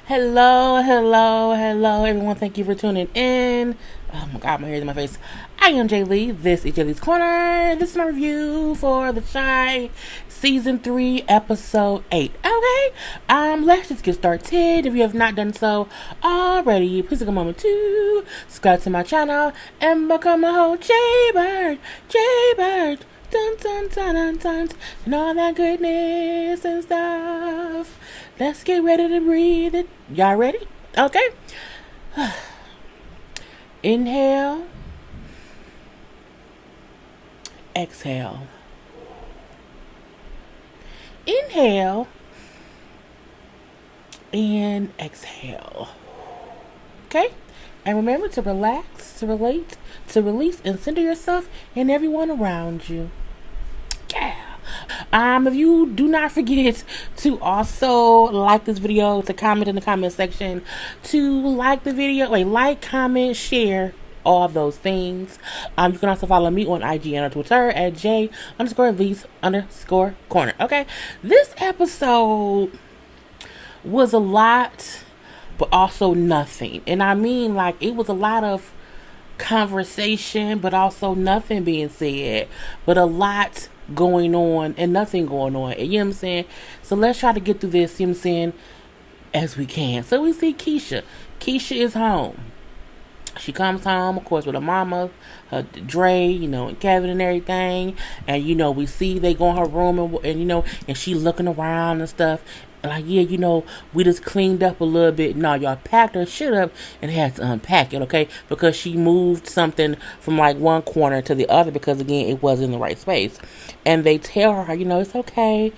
Hello, everyone. Thank you for tuning in. Oh my god, my hair's in my face. I am Lee. This is JLeesCorner. This is my review for The Chi Season 3, Episode 8. Okay, let's just get started. If you have not done so already, please take a moment to subscribe to my channel and become a whole JayBird. Dun, dun, dun, dun, dun, and all that goodness and stuff. Let's get ready to breathe it. Y'all ready? Okay. Inhale. Exhale. Inhale. And exhale. Okay? And remember to relax, to relate, to release, and center yourself and everyone around you. Yeah. If you do not forget to also like this video, to comment in the comment section, to like the video, like, comment, share, all of those things. You can also follow me on IG and on Twitter at J_Lees_Corner. Okay, this episode was a lot, but also nothing. And I mean, like, it was a lot of conversation, but also nothing being said, but a lot going on and nothing going on. You know what I'm saying? So let's try to get through this, you know what I'm saying, as we can. So we see Keisha. Keisha is home. She comes home, of course, with her mama, her Dre, and Kevin and everything. And, we see they go in her room and she looking around and stuff. Like, yeah, we just cleaned up a little bit. No, y'all packed her shit up and had to unpack it, okay? Because she moved something from, like, one corner to the other because, again, it wasn't in the right space. And they tell her, it's okay,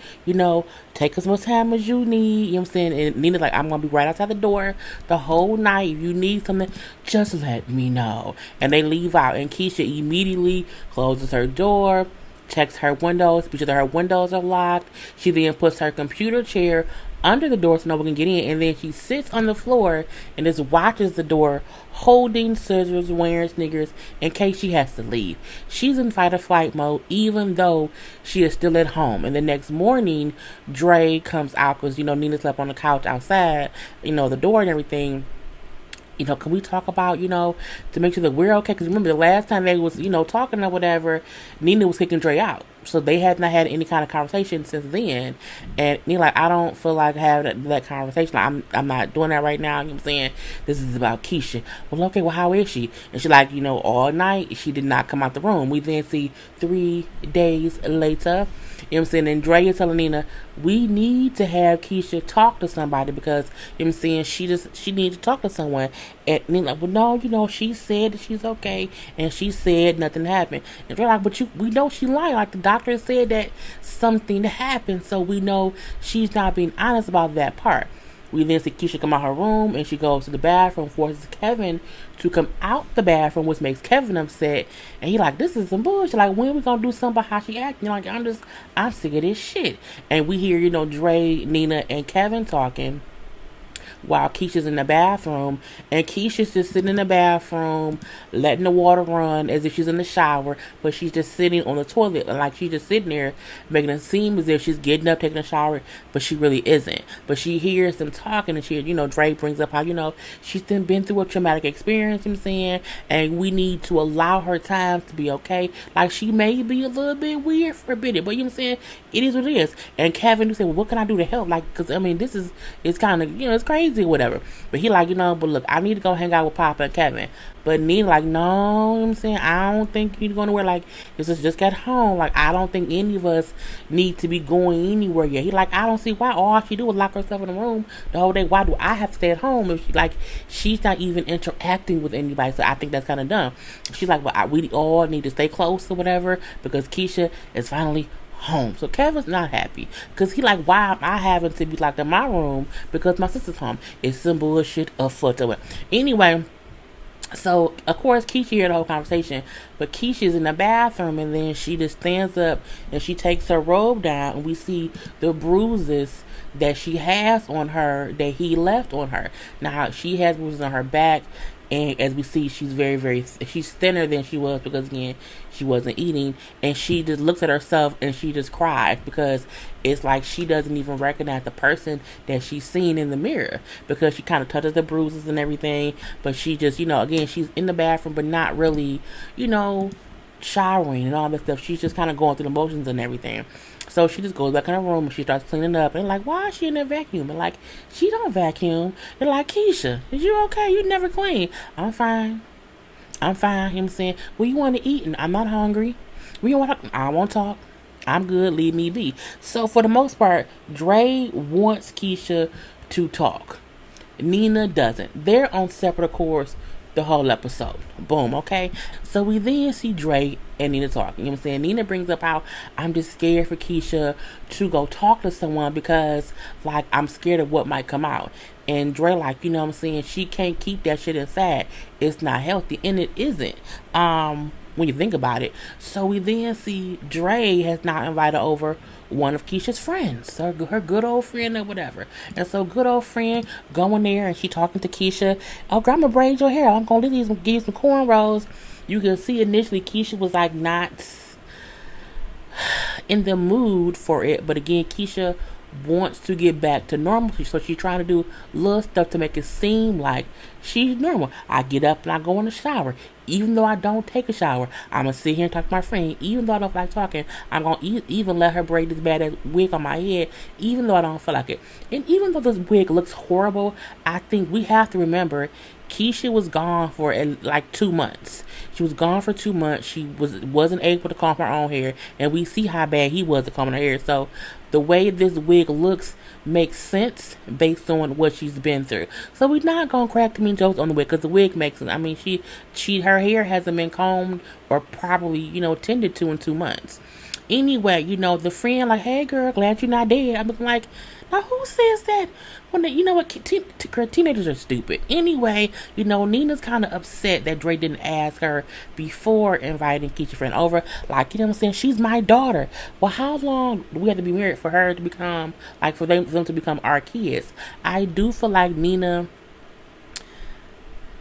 take as much time as you need, you know what I'm saying? And Nina's like, I'm going to be right outside the door the whole night. If you need something, just let me know. And they leave out, and Keisha immediately closes her door, checks her windows, because her windows are locked. She then puts her computer chair under the door so no one can get in, and then she sits on the floor and just watches the door, holding scissors, wearing sneakers in case she has to leave. She's in fight or flight mode, even though she is still at home. And the next morning, Dre comes out because Nina slept on the couch outside, the door and everything. Can we talk about, to make sure that we're okay? Because remember, the last time they was, talking or whatever, Nina was kicking Dre out. So they had not had any kind of conversation since then. And Nina, like, I don't feel like having that conversation. Like, I'm not doing that right now. You know what I'm saying? This is about Keisha. Well, okay, well, how is she? And she like, all night, she did not come out the room. We then see 3 days later. You know what I'm saying? And Dre is telling Nina, we need to have Keisha talk to somebody because, you know what I'm saying, she needs to talk to someone. And Nina like, well, no, she said that she's okay. And she said nothing happened. And Dre like, but we know she lied. Like, the doctor said that something happened. So we know she's not being honest about that part. We then see Keisha come out her room and she goes to the bathroom, forces Kevin to come out the bathroom, which makes Kevin upset. And he like, this is some bullshit. Like, when we gonna do something about how she acting? Like, I'm sick of this shit. And we hear, Dre, Nina, and Kevin talking while Keisha's in the bathroom, and Keisha's just sitting in the bathroom letting the water run as if she's in the shower, but she's just sitting on the toilet, like she's just sitting there making it seem as if she's getting up taking a shower, but she really isn't. But she hears them talking, and she Dre brings up how she's been through a traumatic experience, you know what I'm saying, and we need to allow her time to be okay. Like, she may be a little bit weird for a bit, but you know what I'm saying, it is what it is. And Kevin said, well, what can I do to help? Like, because it's kind of it's crazy or whatever. But he like, but look, I need to go hang out with Papa and Kevin. But Nina like, no, you know what I'm saying, I don't think you need to go anywhere. Like, this is just get home. Like, I don't think any of us need to be going anywhere yet. He like, I don't see why. All she do is lock herself in the room the whole day. Why do I have to stay at home if she's not even interacting with anybody? So I think that's kind of dumb. She's like, well, we all need to stay close or whatever because Keisha is finally home. So Kevin's not happy because he like, why am I having to be locked in my room because my sister's home? It's some bullshit afoot. Anyway, so of course Keisha heard the whole conversation, but Keisha's in the bathroom and then she just stands up and she takes her robe down and we see the bruises that she has on her that he left on her. Now she has bruises on her back, And as we see, she's she's thinner than she was because again, she wasn't eating. And she just looks at herself and she just cries because it's like she doesn't even recognize the person that she's seen in the mirror because she kind of touches the bruises and everything. But she just, again, she's in the bathroom, but not really, you know, showering and all that stuff. She's just kind of going through the motions and everything. So she just goes back in her room and she starts cleaning up. And like, why is she in there vacuum? And like, she don't vacuum. They're like, Keisha, is you okay? You never clean. I'm fine. I'm fine. You know what I'm saying? Well, you want to eat? And I'm not hungry. We don't want to. I won't talk. I'm good. Leave me be. So for the most part, Dre wants Keisha to talk. Nina doesn't. They're on separate accords the whole episode. Boom, okay? So we then see Dre and Nina talking. You know what I'm saying? Nina brings up how I'm just scared for Keisha to go talk to someone because, like, I'm scared of what might come out. And Dre, like, you know what I'm saying? She can't keep that shit inside. It's not healthy. And it isn't. When you think about it. So we then see Dre has now invited over one of Keisha's friends, her good old friend or whatever. And so good old friend going there and she talking to Keisha. Oh, girl, I'm gonna braid your hair. I'm gonna give you some cornrows. You can see initially Keisha was like not in the mood for it, but again, Keisha wants to get back to normal, so she's trying to do little stuff to make it seem like she's normal. I get up and I go in the shower. Even though I don't take a shower, I'm gonna sit here and talk to my friend. Even though I don't like talking, I'm gonna even let her braid this bad ass wig on my head, even though I don't feel like it. And even though this wig looks horrible, I think we have to remember Keisha was gone for like 2 months. She was gone for 2 months. She wasn't able to comb her own hair, and we see how bad he was at combing her hair. So the way this wig looks makes sense based on what she's been through. So we're not gonna crack too many jokes on the wig because the wig makes sense. I mean, her hair hasn't been combed or probably tended to in 2 months. Anyway, the friend like, hey girl, glad you're not dead. I'm like, now who says that? When you know what, teenagers are stupid. Anyway, Nina's kind of upset that Dre didn't ask her before inviting Keisha's friend over. Like, you know what I'm saying? She's my daughter. Well, how long do we have to be married for her to become, like, for them to become our kids? I do feel like Nina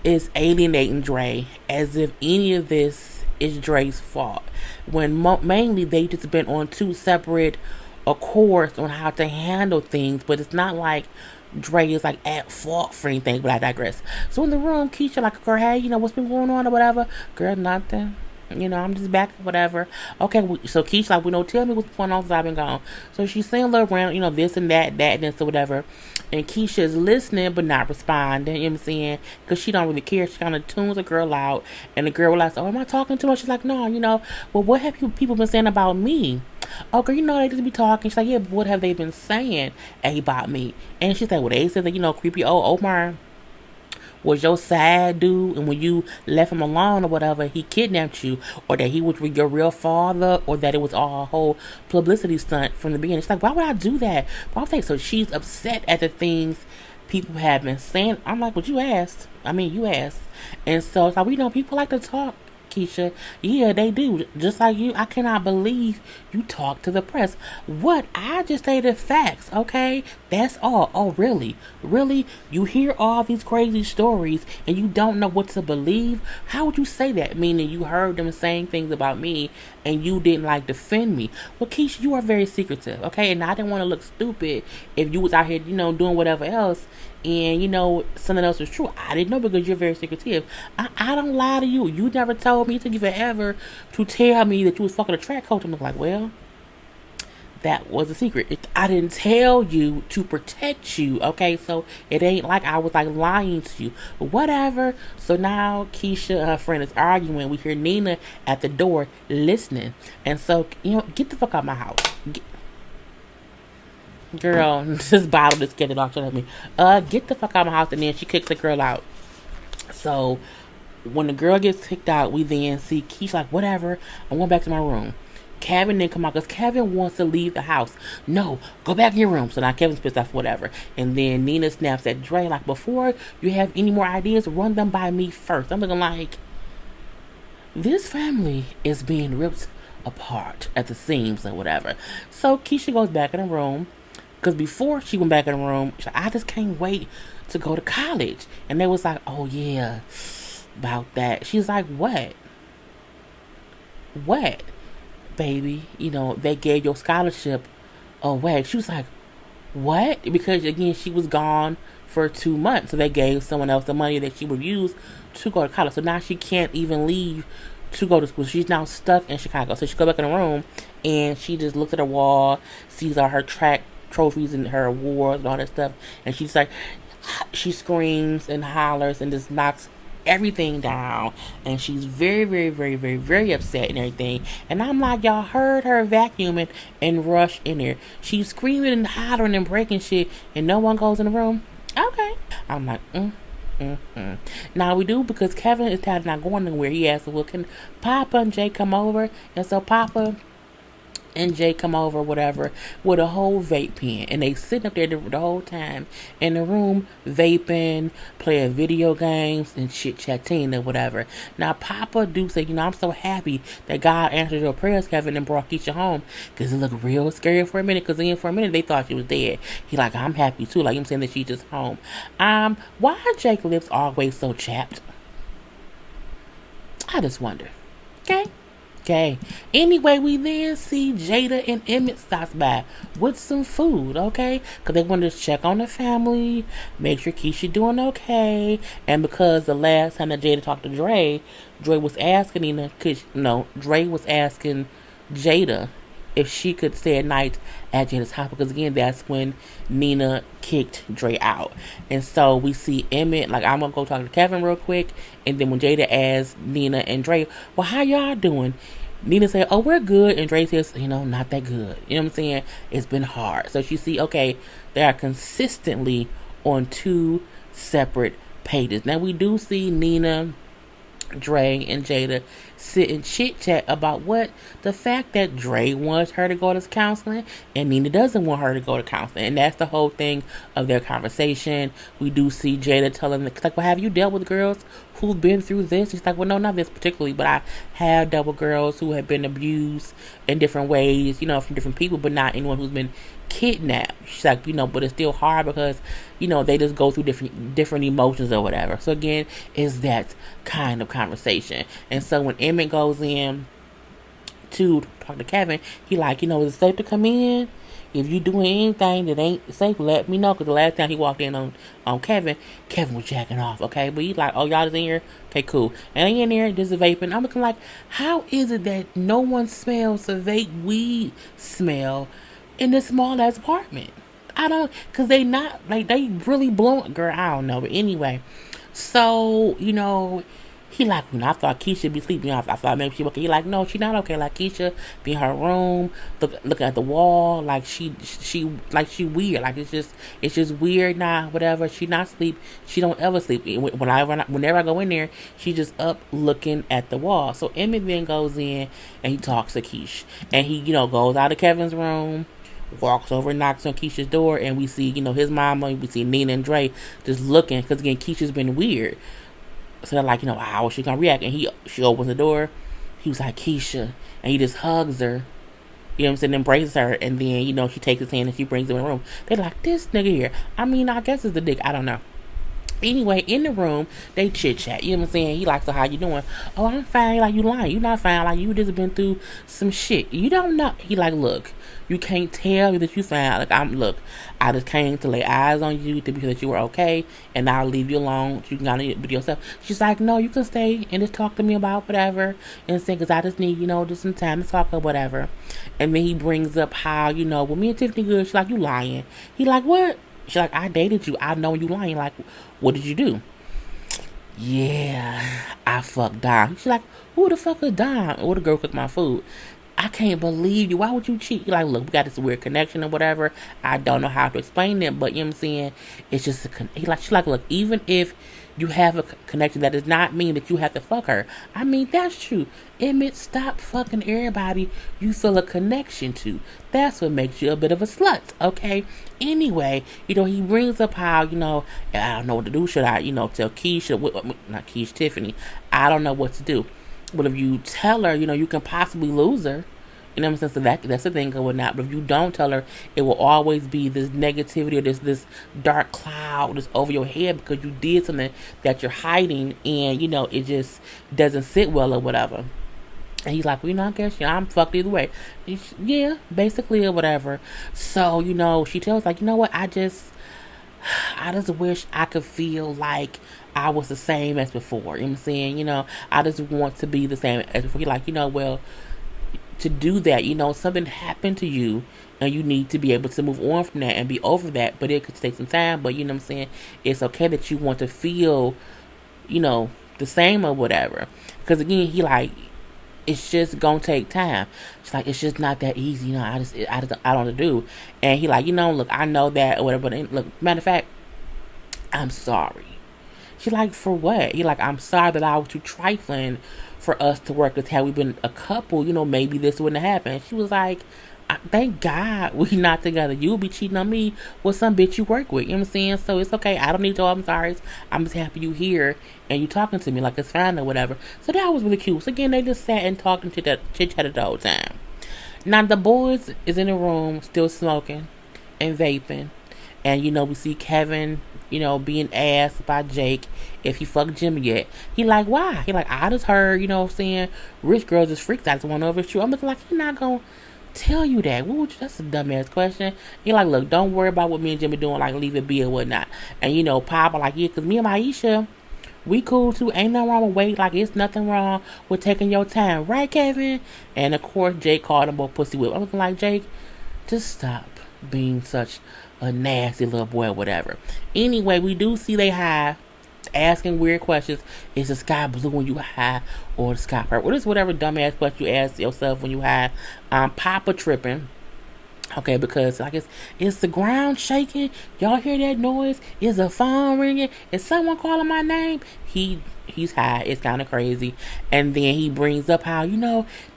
is alienating Dre as if any of this is Dre's fault. When mainly they just been on two separate accords on how to handle things, but it's not like Dre is like at fault for anything, but I digress. So in the room, Keisha like, girl, hey, what's been going on or whatever? Girl, nothing. I'm just back, whatever. Okay, so Keisha like, don't tell me what's going on since I've been gone. So she's saying a little around, this and that, and this or whatever. And Keisha is listening but not responding, you know what I'm saying? Because she don't really care. She kind of tunes the girl out. And the girl was like, oh, am I talking too much? She's like, no, well, what have people been saying about me? Oh, girl, they just be talking. She's like, yeah, but what have they been saying about me? And she's like, well, they said that, creepy old Omar was your side dude, and when you left him alone or whatever, he kidnapped you, or that he was your real father, or that it was all a whole publicity stunt from the beginning. It's like, why would I do that? Why would I? So she's upset at the things people have been saying. I'm like, well, you asked. You asked. And so it's like, people like to talk, Keisha. Yeah, they do. Just like you. I cannot believe you talk to the press. What? I just stated facts, okay? That's all. Oh, really? Really? You hear all these crazy stories and you don't know what to believe? How would you say that? Meaning you heard them saying things about me and you didn't defend me. Well, Keisha, you are very secretive, okay? And I didn't want to look stupid if you was out here, doing whatever else and something else was true. I didn't know because you're very secretive. I don't lie to you. You never told me. It took you forever to tell me that you was fucking a track coach. I'm like, well, that was a secret. I didn't tell you to protect you, okay? So it ain't like I was lying to you. Whatever. So now Keisha and her friend is arguing. We hear Nina at the door listening. And so, get the fuck out of my house. Girl, this bottle just get it off of me. Get the fuck out of my house. And then she kicks the girl out. So when the girl gets kicked out, we then see Keisha like, whatever, I'm going back to my room. Kevin then come out because Kevin wants to leave the house. No, go back in your room. So now Kevin's pissed off, whatever. And then Nina snaps at Dre like, before you have any more ideas, run them by me first. I'm looking like, this family is being ripped apart at the seams or whatever. So Keisha goes back in the room, Because before she went back in the room, she's like, I just can't wait to go to college. And they was like, oh yeah, about that. She's like, what, baby? They gave your scholarship away. She was like, what? Because again, she was gone for 2 months, so they gave someone else the money that she would use to go to college. So now she can't even leave to go to school. She's now stuck in Chicago. So she go back in the room and she just looks at her wall, sees all her track trophies and her awards and all that stuff, and she's like, she screams and hollers and just knocks everything down, and she's very, very, very, very, very upset and everything. And I'm like, y'all heard her vacuuming and rush in there. She's screaming and hollering and breaking shit, and no one goes in the room. Okay, I'm like, Now we do, because Kevin is tired of not going anywhere. He asked, well, can Papa and Jay come over? And so Papa and Jay come over, whatever, with a whole vape pen, and they sitting up there the whole time in the room vaping, playing video games and chit chatting or whatever. Now Papa do say, I'm so happy that God answered your prayers, Kevin, and brought Keisha home, because it looked real scary for a minute, because then for a minute they thought she was dead. He like, I'm happy too, like I'm saying that she's just home. Why are Jake's lips always so chapped? I just wonder. Okay. Anyway, we then see Jada and Emmett stops by with some food, okay? Because they wanted to check on the family, make sure Keisha doing okay. And because the last time that Jada talked to Dre was asking Dre was asking Jada if she could stay at night at Jada's house, because again, that's when Nina kicked Dre out. And so we see Emmett, like, I'm gonna go talk to Kevin real quick, and then when Jada asks Nina and Dre, well, how y'all doing? Nina said, oh, we're good, and Dre says, not that good. You know what I'm saying? It's been hard. So she see, okay, they are consistently on two separate pages. Now we do see Nina, Dre, and Jada sit and chit chat about what the fact that Dre wants her to go to counseling and Nina doesn't want her to go to counseling, and that's the whole thing of their conversation. We do see Jada telling them, like, well, have you dealt with girls who've been through this? She's like, well, no, not this particularly, but I have dealt with girls who have been abused in different ways, from different people, but not anyone who's been kidnapped. She's like, but it's still hard because, they just go through different emotions or whatever. So again, it's that kind of conversation. And so when Emmett goes in to talk to Kevin, he like, is it safe to come in? If you doing anything that ain't safe, let me know. Because the last time he walked in on Kevin was jacking off, okay? But he's like, oh, y'all just in here? Okay, cool. And they in there, just vaping. I'm looking like, how is it that no one smells the vape weed smell in this small ass apartment? Because they not, like, they really blowing, girl, I don't know. But anyway, so, he like, I thought Keisha be sleeping. I thought maybe she okay. He like, no, she not okay. Like, Keisha be in her room, looking at the wall, like she weird. Like, it's just weird now. Whatever. She not sleep. She don't ever sleep. Whenever I go in there, she just up looking at the wall. So Emmett then goes in and he talks to Keisha, and he goes out of Kevin's room, walks over and knocks on Keisha's door, and we see his mama. We see Nina and Dre just looking, because again, Keisha's been weird. So they're like, how is she gonna react? And she opens the door. He was like, Keisha, and he just hugs her. You know what I'm saying? Embraces her, and then she takes his hand and she brings him in the room. They're like, this nigga here. I guess it's the dick. I don't know. Anyway, in the room, they chit chat. You know what I'm saying? He likes, so how you doing? Oh, I'm fine. Like, you lying. You not fine. Like, you just been through some shit. You don't know. He like, look, you can't tell me that you fine. Like, I just came to lay eyes on you to be sure that you were okay, and I'll leave you alone so you can kind of be yourself. She's like, no, you can stay and just talk to me about whatever, and say, because I just need, just some time to talk or whatever. And then he brings up how, well, me and Tiffany good. She's like, you lying. He like, what? She's like, I dated you. I know you lying. Like, what did you do? Yeah, I fucked Dom. She's like, who the fuck is Dom? Or the girl cooked my food. I can't believe you. Why would you cheat? Like, look, we got this weird connection or whatever. I don't know how to explain it, but you know what I'm saying? It's just she's like, look, even if you have a connection, that does not mean that you have to fuck her. That's true. Emmett, stop fucking everybody you feel a connection to. That's what makes you a bit of a slut, okay? Anyway, he brings up how, I don't know what to do. Should I, tell Keisha, not Keisha, Tiffany, I don't know what to do. But if you tell her, you can possibly lose her. You know what I'm saying? So that's the thing going out. But if you don't tell her, it will always be this negativity or this dark cloud that's over your head because you did something that you're hiding, and it just doesn't sit well or whatever. And he's like, well, I guess I'm fucked either way. Yeah, basically or whatever. So she tells like, what? I just wish I could feel like I was the same as before. You know what I'm saying? I just want to be the same as before. You're like, well, to do that, something happened to you and you need to be able to move on from that and be over that. But it could take some time. But you know what I'm saying? It's okay that you want to feel, the same or whatever. Because again, he like, it's just gonna take time. It's like, it's just not that easy. I don't know what to do. And he like, look, I know that or whatever. But look, matter of fact, I'm sorry. She like, for what? He like, I'm sorry that I was too trifling for us to work. Because had we been a couple, maybe this wouldn't have happened. She was like, thank God we not together. You'll be cheating on me with some bitch you work with. You know what I'm saying? So it's okay. I don't need your I'm sorry. I'm just happy you here and you talking to me like it's fine or whatever. So that was really cute. So again, they just sat and talked and chit-chatted the whole time. Now the boys is in the room still smoking and vaping. And we see Kevin, being asked by Jake if he fucked Jimmy yet. He like, why? He like, I just heard, what I'm saying, rich girls just freaks out to one over. It's true. I'm looking like, he not gonna tell you that. That's a dumbass question. He like, look, don't worry about what me and Jimmy doing, like leave it be or whatnot. And Papa like, yeah, cause me and Aisha, we cool too. Ain't nothing wrong with wait. Like, it's nothing wrong with taking your time, right, Kevin? And of course, Jake called him a pussy whip. I'm looking like, Jake, just stop being such a nasty little boy or whatever. Anyway, we do see they high, asking weird questions. Is the sky blue when you high or the sky purple? Well, it's whatever dumbass question you ask yourself when you high. Papa tripping. Okay, because I guess is the ground shaking? Y'all hear that noise? Is the phone ringing? Is someone calling my name? He's high. It's kind of crazy. And then he brings up how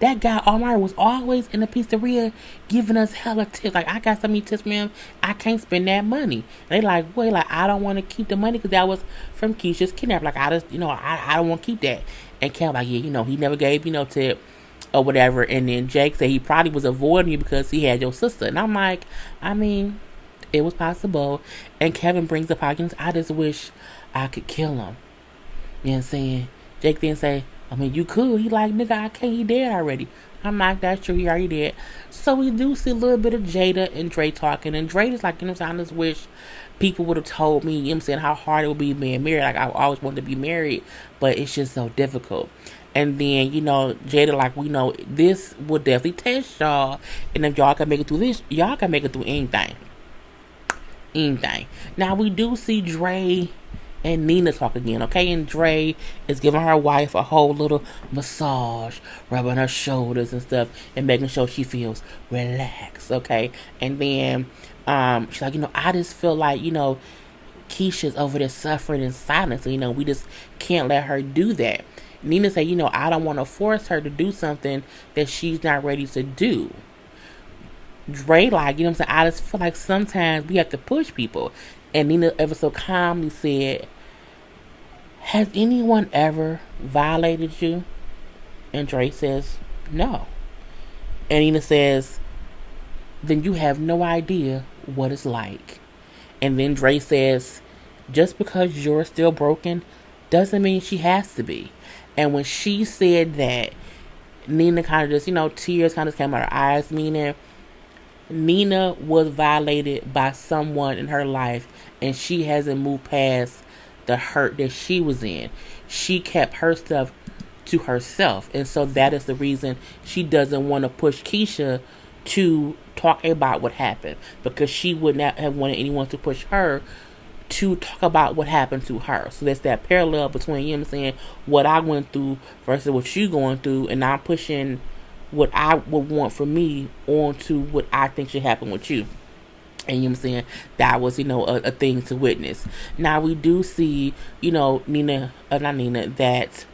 that guy Omar was always in the pizzeria giving us hella tips. Like, I got so many tips from him, I can't spend that money. And they like, wait, like, I don't want to keep the money because that was from Keisha's kidnap. Like, I just I don't want to keep that. And Kel like, yeah, he never gave tip or whatever. And then Jake said he probably was avoiding you because he had your sister. And I'm like, I mean, it was possible. And Kevin brings up how I just wish I could kill him. You know what I'm saying? Jake then say, I mean, you could. He like, nigga, I can't. He dead already. I'm like, that's true. He already dead. So we do see a little bit of Jada and Dre talking. And Dre is like, what I'm saying? I just wish people would have told me, what I'm saying, how hard it would be being married. Like, I always wanted to be married, but it's just so difficult. And then, Jada like, we know this will definitely test y'all. And if y'all can make it through this, y'all can make it through anything. Now, we do see Dre and Nina talk again, okay? And Dre is giving her wife a whole little massage, rubbing her shoulders and stuff, and making sure she feels relaxed, okay? And then she's like, I just feel like, Keisha's over there suffering in silence. So, we just can't let her do that. Nina said, I don't want to force her to do something that she's not ready to do. Dre like, what I'm saying, I just feel like sometimes we have to push people. And Nina ever so calmly said, has anyone ever violated you? And Dre says, no. And Nina says, then you have no idea what it's like. And then Dre says, just because you're still broken doesn't mean she has to be. And when she said that, Nina kind of just, tears kind of came out of her eyes, meaning Nina was violated by someone in her life and she hasn't moved past the hurt that she was in. She kept her stuff to herself. And so that is the reason she doesn't want to push Keisha to talk about what happened, because she would not have wanted anyone to push her to talk about what happened to her. So there's that parallel between, saying, what I went through versus what you going through, and I'm pushing what I would want for me onto what I think should happen with you. And you know what I'm saying? That was, a thing to witness. Now we do see, not Nina, that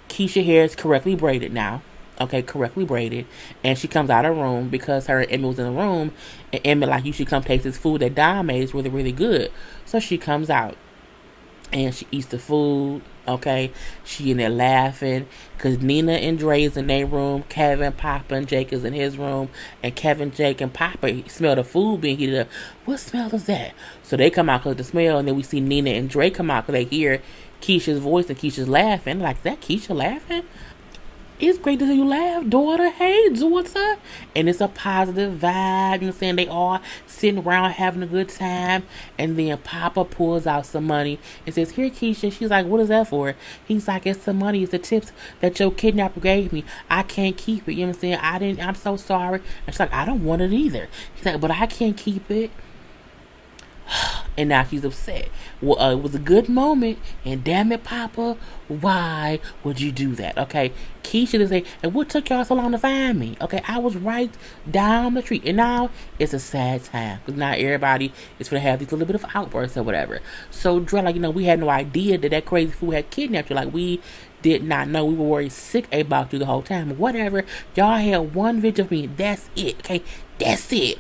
Keisha hair is correctly braided now. Okay, correctly braided. And she comes out of her room because her and Emmy was in the room. And Emmy like, you should come taste this food that Don made. It's really, really good. So she comes out. and she eats the food. Okay, she in there laughing because Nina and Dre's in their room. Kevin, Papa, and Jake is in his room, and Kevin, Jake, and Papa smell the food being heated up. What smell is that? So they come out because the smell, and then we see Nina and Dre come out because they hear Keisha's voice and Keisha's laughing. Like, is that Keisha laughing? It's great to see you laugh, daughter. Hey, daughter. And it's a positive vibe. You know what I'm saying? They all sitting around having a good time. And then Papa pulls out some money and says, here, Keisha. She's like, what is that for? He's like, it's the money. It's the tips that your kidnapper gave me. I can't keep it. You know what I'm saying? I'm so sorry. And she's like, I don't want it either. He's like, but I can't keep it. And now she's upset. Well, it was a good moment, and damn it, Papa, why would you do that? Okay, Keisha to say, and what took y'all so long to find me? Okay, I was right down the street, and now it's a sad time because now everybody is gonna have these little bit of outbursts or whatever. So Dre, like, we had no idea that crazy fool had kidnapped you. Like, we did not know. We were worried sick about you the whole time. Whatever, y'all had one video of me. That's it. Okay, that's it.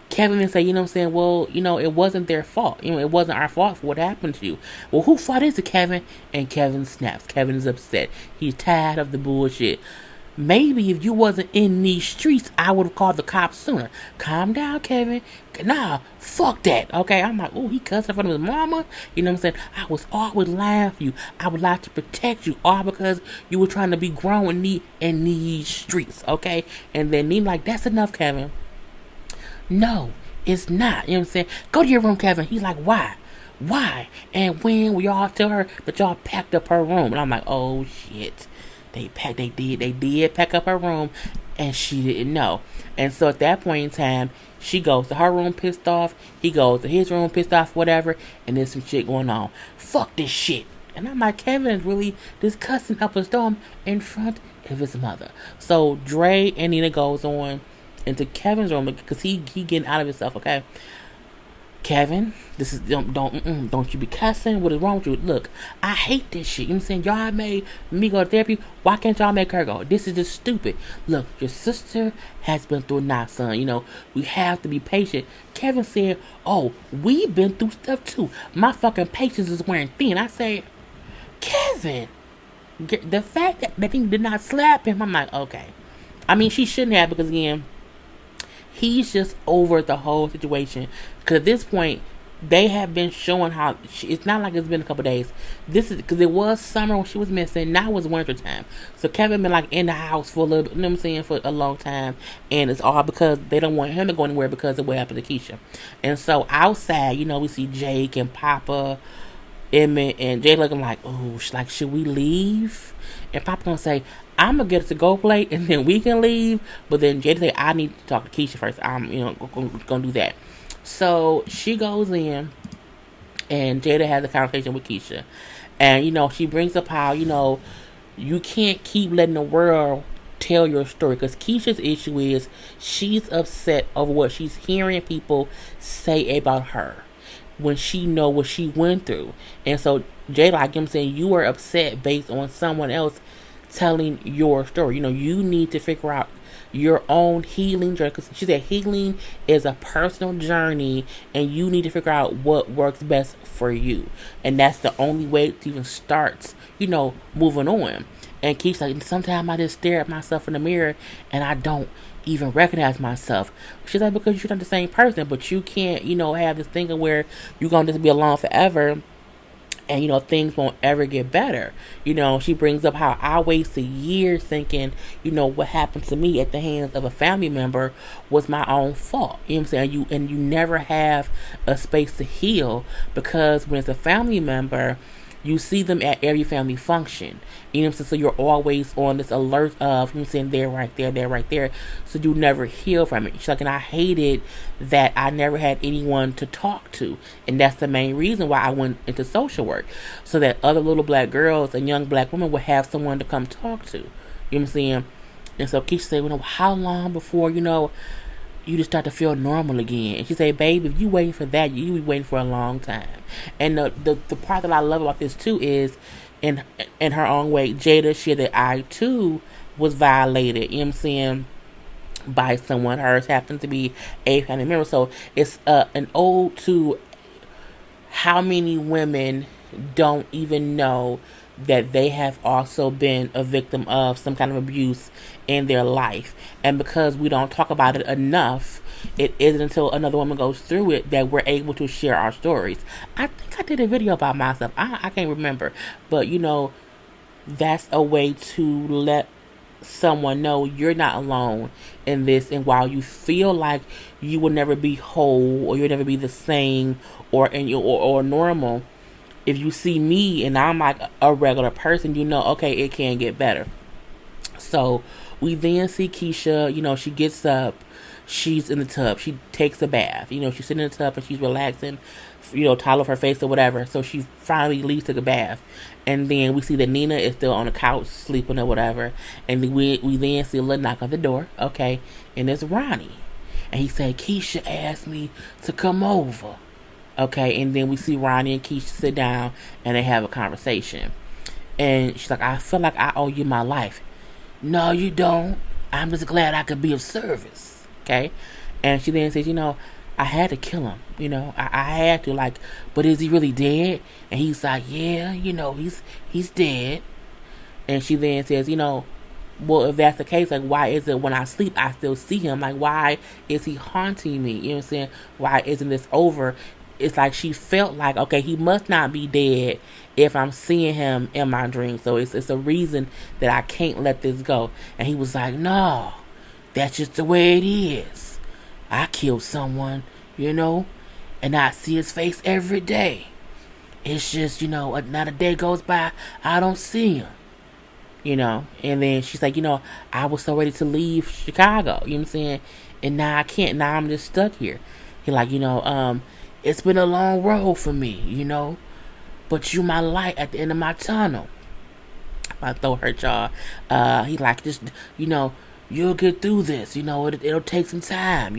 Kevin and say, you know what I'm saying, well, it wasn't their fault. It wasn't our fault for what happened to you. Well, whose fault is it, Kevin? And Kevin snaps. Kevin is upset. He's tired of the bullshit. Maybe if you wasn't in these streets, I would have called the cops sooner. Calm down, Kevin. Nah, fuck that. Okay, I'm like, oh, he cussed in front of his mama. You know what I'm saying? I was always lying for you. I would like to protect you, all because you were trying to be grown in these streets. Okay, and then he like, that's enough, Kevin. No, it's not. You know what I'm saying? Go to your room, Kevin. He's like, why? Why? And when we all tell her that y'all packed up her room. And I'm like, oh shit. They did pack up her room, and she didn't know. And so at that point in time, she goes to her room pissed off. He goes to his room pissed off, whatever. And there's some shit going on. Fuck this shit. And I'm like, Kevin is really just cussing up a storm in front of his mother. So Dre and Nina goes on into Kevin's room because he getting out of himself. Okay, Kevin, this is don't you be cussing. What is wrong with you? Look, I hate this shit. You know what I'm saying? Y'all made me go to therapy. Why can't y'all make her go? This is just stupid. Look, your sister has been through a lot, son. We have to be patient. Kevin said, oh, we've been through stuff too. My fucking patience is wearing thin. I say, Kevin, the fact that he did not slap him, I'm like, okay. I mean, she shouldn't have, because again, he's just over the whole situation. Because at this point, they have been showing how it's not like it's been a couple days. This is because it was summer when she was missing. Now it's winter time. So Kevin been like in the house for a little, you know what I'm saying, for a long time, and it's all because they don't want him to go anywhere because of what happened to Keisha. And so outside, we see Jake and Papa, Emmett, and Jay looking like, oh, like, should we leave? And Papa gonna say, I'm gonna get us to go play, and then we can leave. But then Jada say, I need to talk to Keisha first. I'm, gonna do that. So she goes in, and Jada has a conversation with Keisha, and she brings up how you can't keep letting the world tell your story, because Keisha's issue is she's upset over what she's hearing people say about her when she know what she went through. And so Jada, like I'm saying, you are upset based on someone else telling your story. You need to figure out your own healing journey, because she said healing is a personal journey, and you need to figure out what works best for you, and that's the only way to even start moving on. And Keisha's like, sometimes I just stare at myself in the mirror and I don't even recognize myself. She's like, because you're not the same person, but you can't have this thing where you're gonna just be alone forever, and things won't ever get better. She brings up how I wasted years thinking what happened to me at the hands of a family member was my own fault. You know what I'm saying? You never have a space to heal, because when it's a family member, you see them at every family function. You know what I'm saying? So you're always on this alert of, you know what I'm saying, they're right there, they're right there. So you never heal from it. She's like, and I hated that I never had anyone to talk to. And that's the main reason why I went into social work. So that other little black girls and young black women would have someone to come talk to. You know what I'm saying? And so Keisha said, how long before, you just start to feel normal again? And she said, babe, if you waiting for that, you be waiting for a long time. And the part that I love about this too is, in her own way, Jada shared that I too was violated, you know what I'm saying, by someone. Hers happened to be a family member. So it's an ode to how many women don't even know that they have also been a victim of some kind of abuse in their life. And because we don't talk about it enough, it isn't until another woman goes through it that we're able to share our stories. I think I did a video about myself. I can't remember. But, that's a way to let someone know you're not alone in this. And while you feel like you will never be whole or you'll never be the same or normal, if you see me and I'm like a regular person, okay, it can get better. So we then see Keisha, she gets up, she's in the tub, she takes a bath, she's sitting in the tub and she's relaxing, towel off her face or whatever. So she finally leaves to the bath. And then we see that Nina is still on the couch sleeping or whatever. And we then see a little knock on the door, okay, and it's Ronnie. And he said, Keisha asked me to come over. Okay, and then we see Ronnie and Keisha sit down and they have a conversation. And she's like, I feel like I owe you my life. No, you don't. I'm just glad I could be of service. Okay? And she then says, I had to kill him. I had to, but is he really dead? And he's like, yeah, he's dead. And she then says, well, if that's the case, why is it when I sleep, I still see him? Why is he haunting me? You know what I'm saying? Why isn't this over? It's like she felt like, okay, he must not be dead if I'm seeing him in my dreams. So it's a reason that I can't let this go. And he was like, no, that's just the way it is. I killed someone, and I see his face every day. It's just, not a day goes by, I don't see him. And then she's like, I was so ready to leave Chicago, you know what I'm saying? And now I can't, now I'm just stuck here. He like, it's been a long road for me, but you my light at the end of my tunnel. My throat hurt, y'all. He like, just, you'll get through this, it'll take some time,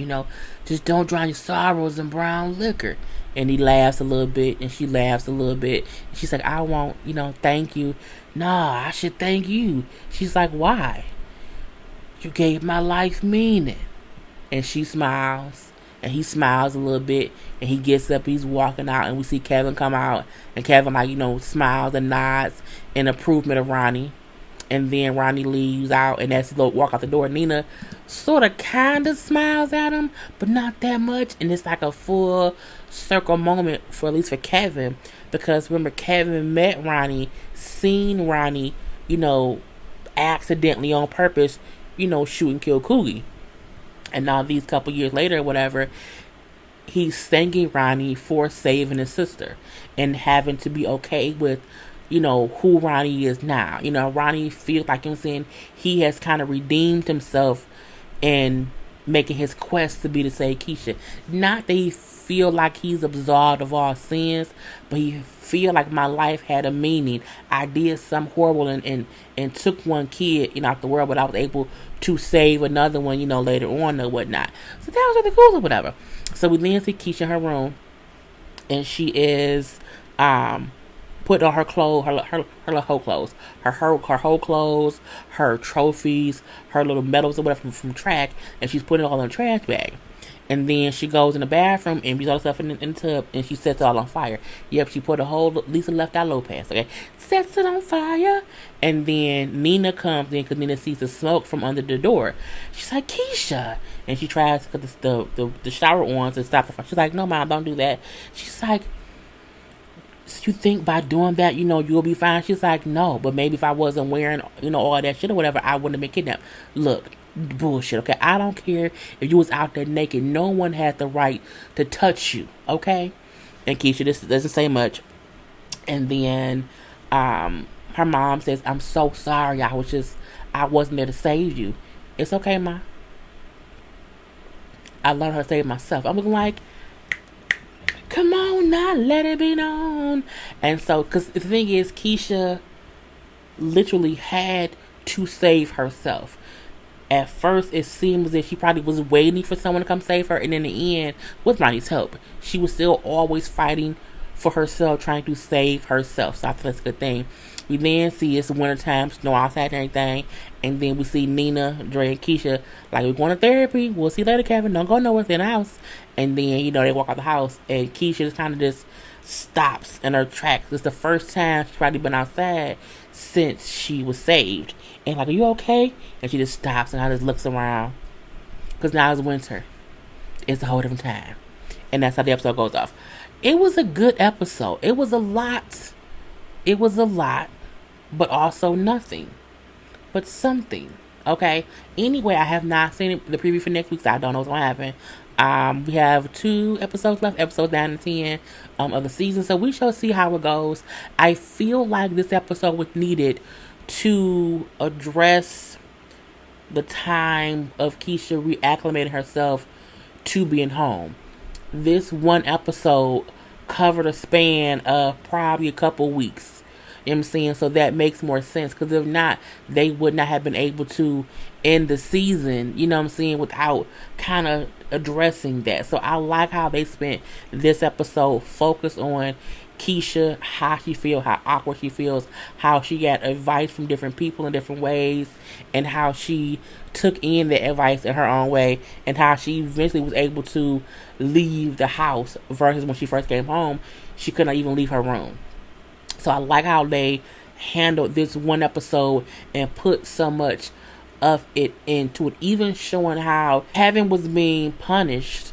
just don't drown your sorrows in brown liquor. And he laughs a little bit, and she laughs a little bit. And she's like, I won't, thank you. Nah, I should thank you. She's like, why? You gave my life meaning. And she smiles. And he smiles a little bit, and he gets up, he's walking out, and we see Kevin come out, and Kevin, smiles and nods in improvement of Ronnie. And then Ronnie leaves out, and as he walk out the door, Nina sort of kind of smiles at him, but not that much. And it's like a full circle moment, at least for Kevin, because remember, Kevin met Ronnie, seen Ronnie, accidentally on purpose, shoot and kill Coogie. And now these couple years later or whatever, he's thanking Ronnie for saving his sister and having to be okay with, who Ronnie is now. Ronnie feels like, he has kind of redeemed himself in making his quest to be to save Keisha. Not that he feel like he's absolved of all sins, but he feel like my life had a meaning. I did something horrible and took one kid, out the world, but I was able to save another one, later on or whatnot. So that was really cool or whatever. So we then see Keisha in her room, and she is putting on her clothes, her little whole clothes, her whole clothes, her trophies, her little medals or whatever from track, and she's putting it all in a trash bag. And then she goes in the bathroom and beats all the stuff in the tub, and she sets it all on fire. Yep, she put a whole Lisa left out Lopez, okay? Sets it on fire. And then Nina comes in because Nina sees the smoke from under the door. She's like, Keisha. And she tries to put the shower on to stop the fire. She's like, no, Mom, don't do that. She's like, so you think by doing that, you'll be fine? She's like, no, but maybe if I wasn't wearing, all that shit or whatever, I wouldn't have been kidnapped. Look, bullshit, okay? I don't care if you was out there naked. No one had the right to touch you, okay? And Keisha, this doesn't say much. And then her mom says, I'm so sorry. I wasn't there to save you. It's okay, Ma. I learned how to save myself. I'm looking like, come on now, let it be known. And so, because the thing is, Keisha literally had to save herself. At first, it seemed as if she probably was waiting for someone to come save her. And in the end, with Ronnie's help, she was still always fighting for herself, trying to save herself. So I think that's a good thing. We then see it's wintertime, snow outside and everything. And then we see Nina, Dre, and Keisha like, we're going to therapy. We'll see you later, Kevin. Don't go nowhere. Stay in the house. And then, they walk out the house. And Keisha just kind of just stops in her tracks. It's the first time she's probably been outside since she was saved. And like, are you okay? And she just stops and I just looks around. Because now it's winter. It's a whole different time. And that's how the episode goes off. It was a good episode. It was a lot. But also nothing. But something. Okay? Anyway, I have not seen the preview for next week, so I don't know what's going to happen. We have 2 episodes left, episodes 9 and 10 of the season, so we shall see how it goes. I feel like this episode was needed to address the time of Keisha reacclimating herself to being home. This one episode covered a span of probably a couple weeks. You know what I'm saying? So that makes more sense. Because if not, they would not have been able to end the season, you know what I'm saying, without kind of addressing that. So I like how they spent this episode focused on Keisha, how she feels, how awkward she feels, how she got advice from different people in different ways, and how she took in the advice in her own way, and how she eventually was able to leave the house versus when she first came home, she couldn't even leave her room. So I like how they handled this one episode and put so much of it into it, even showing how Kevin was being punished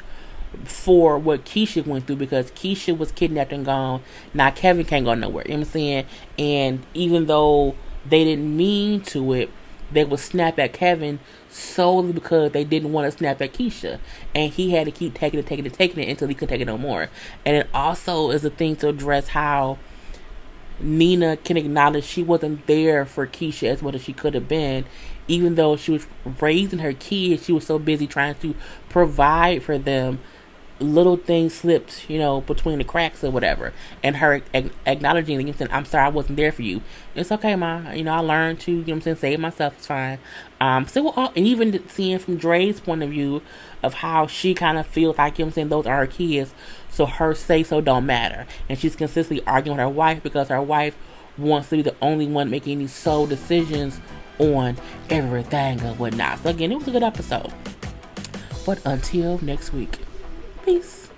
for what Keisha went through, because Keisha was kidnapped and gone. Now Kevin can't go nowhere. You know what I'm saying? And even though they didn't mean to it, they would snap at Kevin solely because they didn't want to snap at Keisha. And he had to keep taking it until he couldn't take it no more. And it also is a thing to address how Nina can acknowledge she wasn't there for Keisha as much as she could have been. Even though she was raising her kids, she was so busy trying to provide for them. Little things slipped, between the cracks or whatever. And her acknowledging and saying, I'm sorry I wasn't there for you. It's okay, Ma. I learned to, save myself. It's fine. And even seeing from Dre's point of view of how she kind of feels like, those are her kids. So her say-so don't matter. And she's consistently arguing with her wife because her wife wants to be the only one making any sole decisions on everything or whatnot. So again, it was a good episode. But until next week. Peace.